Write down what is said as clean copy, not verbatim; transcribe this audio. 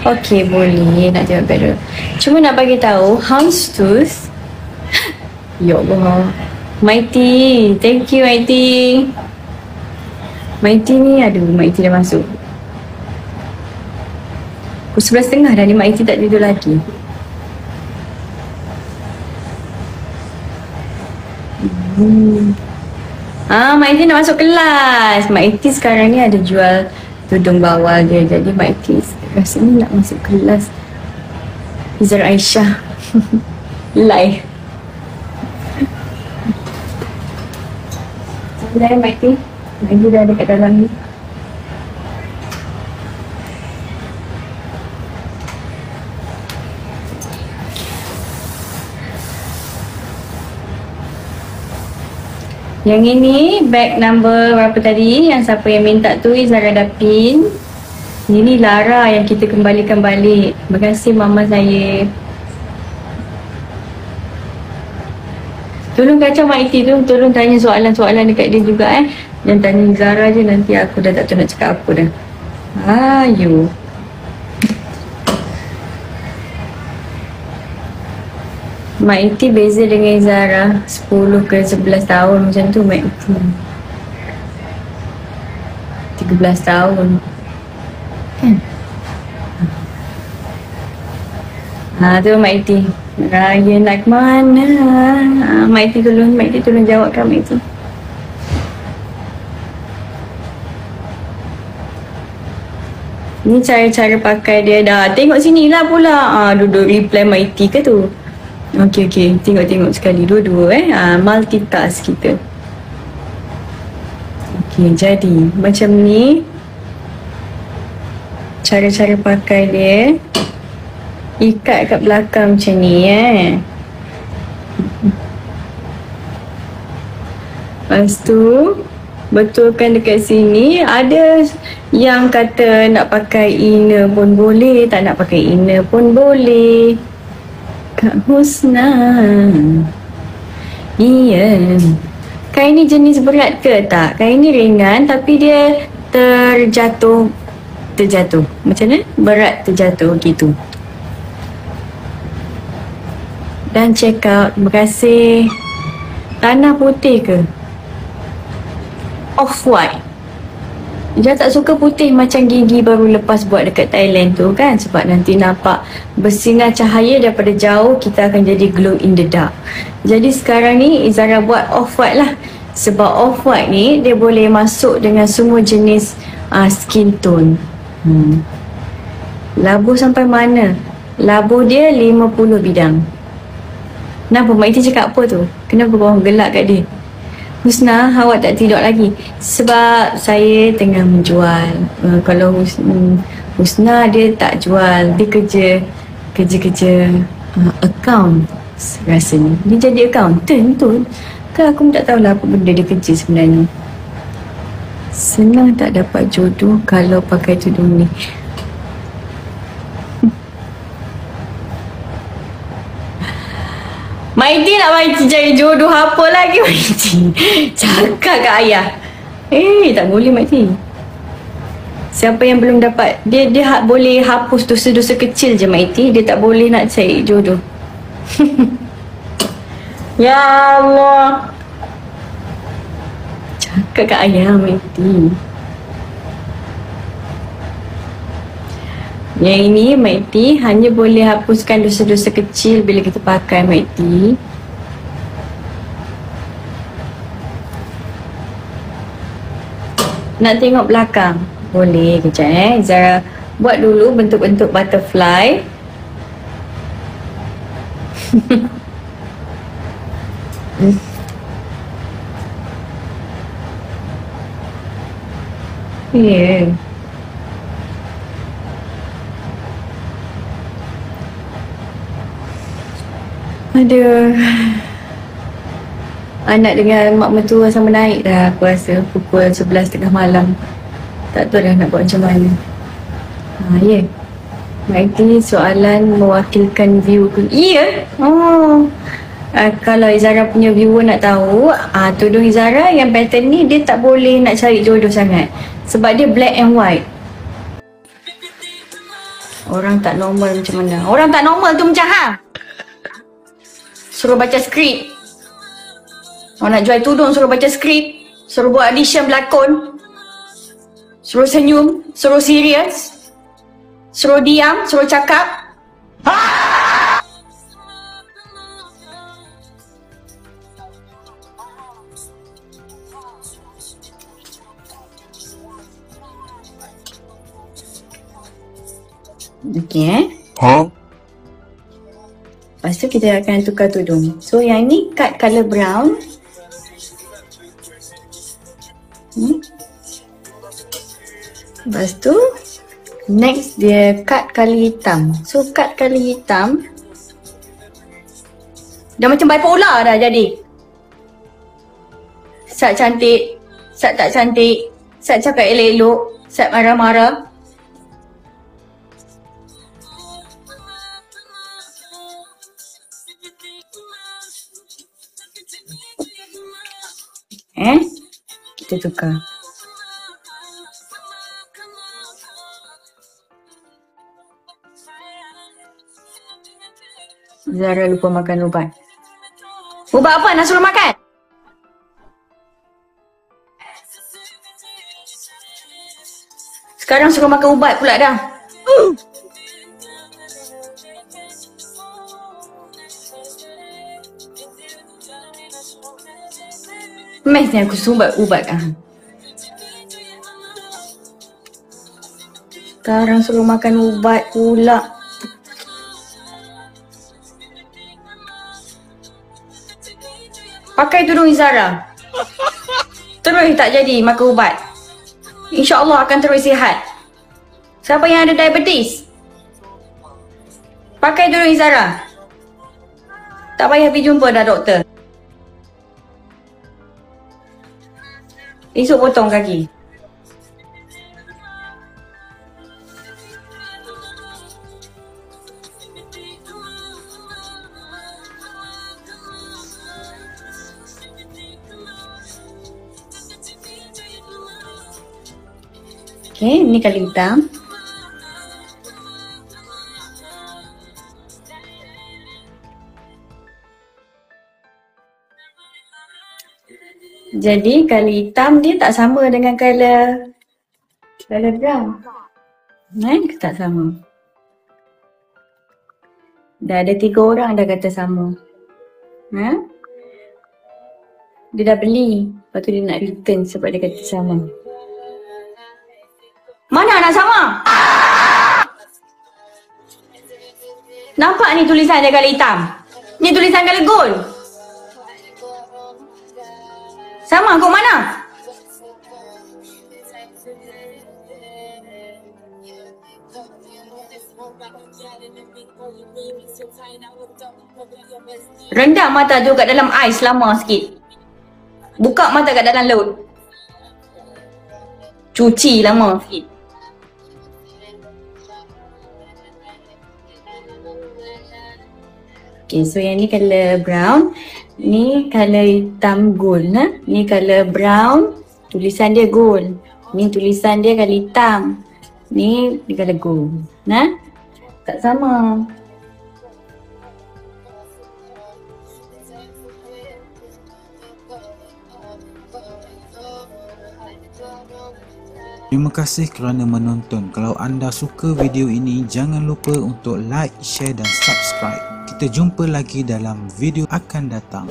Okey, boleh nak tengok better. Cuma nak bagi tahu, houndstooth. Ya Allah. Mighty, thank you Mighty. Mighty ni, aduh Mighty dah masuk. Pukul 11.30 dah ni, Mighty tak tidur lagi. Mighty nak masuk kelas. Mighty sekarang ni ada jual tudung bawal dia. Jadi Mighty rasanya nak masuk kelas Izara Aisyah. Live. Live Mighty. Mighty dah ada kat dalam ni. Yang ini bag number berapa tadi? Yang siapa yang minta tu Izara dah pin. Ini Lara yang kita kembalikan balik. Terima kasih mama saya. Tolong kacau Mighty tu, tolong tanya soalan-soalan dekat dia juga Jangan tanya Zara je, nanti aku dah tak tahu nak cakap apa dah. Ayo. Mighty beza dengan Zara 10 ke 11 tahun macam tu Mighty. 13 tahun kan? Tu Mighty. Raya nak mana? Mighty tolong jawabkan Mighty. Ni cara-cara pakai dia dah. Tengok sini lah pula. Duduk reply Mighty ke tu? Okey. Tengok sekali. Dua-dua multitask kita. Okey, jadi macam ni cara-cara pakai dia. Ikat kat belakang macam ni Lepas tu betulkan dekat sini. Ada yang kata nak pakai inner pun boleh, tak nak pakai inner pun boleh. Kak Husna. Iya. Kain ni jenis berat ke tak? Kain ni ringan tapi dia terjatuh. Macam mana? Berat terjatuh gitu. Dan check out. Terima kasih. Tanah putih ke? Off-white. Dia tak suka putih macam gigi baru lepas buat dekat Thailand tu kan. Sebab nanti nampak bersinar cahaya daripada jauh, kita akan jadi glow in the dark. Jadi sekarang ni Izara buat off-white lah. Sebab off-white ni dia boleh masuk dengan semua jenis skin tone. Labuh sampai mana? Labuh dia 50 bidang. Kenapa Mighty cakap apa tu? Kenapa korang gelak kat dia? Husna, awak tak tidur lagi? Sebab saya tengah menjual. Kalau Husna dia tak jual. Dia kerja account rasanya. Dia jadi accountant tu. Kan aku tak tahulah apa benda dia kerja sebenarnya. Senang tak dapat jodoh kalau pakai tudung ni. Mighty nak cari jodoh apa lagi Mighty? Cakap kat ayah. Tak boleh Mighty. Siapa yang belum dapat, dia boleh hapus dosa-dosa kecil je Mighty. Dia tak boleh nak cari jodoh. Ya Allah. Cakap kat ayah Mighty. Yang ini Mighty hanya boleh hapuskan dosa-dosa kecil bila kita pakai Mighty. Nak tengok belakang? Boleh kejap Zara buat dulu bentuk-bentuk butterfly. Yeah. Aduh. Anak dengan mak mentua sama naik dah aku rasa pukul 11.30 malam. Tak tahu dah nak buat macam mana. Ya. Mighty soalan mewakilkan view ke? Ya. Kalau Izara punya viewer nak tahu, tudung Izara yang pattern ni dia tak boleh nak cari jodoh sangat. Sebab dia black and white. Orang tak normal macam mana? Orang tak normal tu macam hang. Suruh baca skrip. Orang nak jual tudung suruh baca skrip. Suruh buat audition berlakon. Suruh senyum. Suruh serius. Suruh diam. Suruh cakap. Okey Lepas tu kita akan tukar tudung. So yang ni cut colour brown. Lepas tu next dia cut colour hitam. So cut colour hitam dah macam bipolar dah jadi. Sat cantik, sat tak cantik, sat cakap elok-elok, sat marah-marah. Kita tukar. Zara lupa makan ubat. Ubat apa nak suruh makan? Sekarang suruh makan ubat pula dah. Mest ni aku suruh ubat kan. Sekarang suruh makan ubat pula. Pakai tudung Izara. Terus tak jadi makan ubat. InsyaAllah akan terus sihat. Siapa yang ada diabetes? Pakai tudung Izara. Tak payah pergi jumpa dah doktor. Esok potong kaki. Okey, ni colour hitam. Jadi colour hitam dia tak sama dengan colour brown. Tak sama. Dah ada 3 orang dah kata sama. Dia dah beli. Lepas tu dia nak return sebab dia kata sama. Mana nak sama? Nampak ni tulisan dia colour hitam? Ni tulisan colour gold. Sama kau mana? Rendam mata tu kat dalam ais lama sikit. Buka mata kat dalam laut. Cuci lama sikit. Okay, so yang ni colour brown. Ni colour hitam gold. Ni colour brown. Tulisan dia gold. Ni tulisan dia colour hitam. Ni colour gold. Tak sama. Terima kasih kerana menonton. Kalau anda suka video ini, jangan lupa untuk like, share dan subscribe. Kita jumpa lagi dalam video akan datang.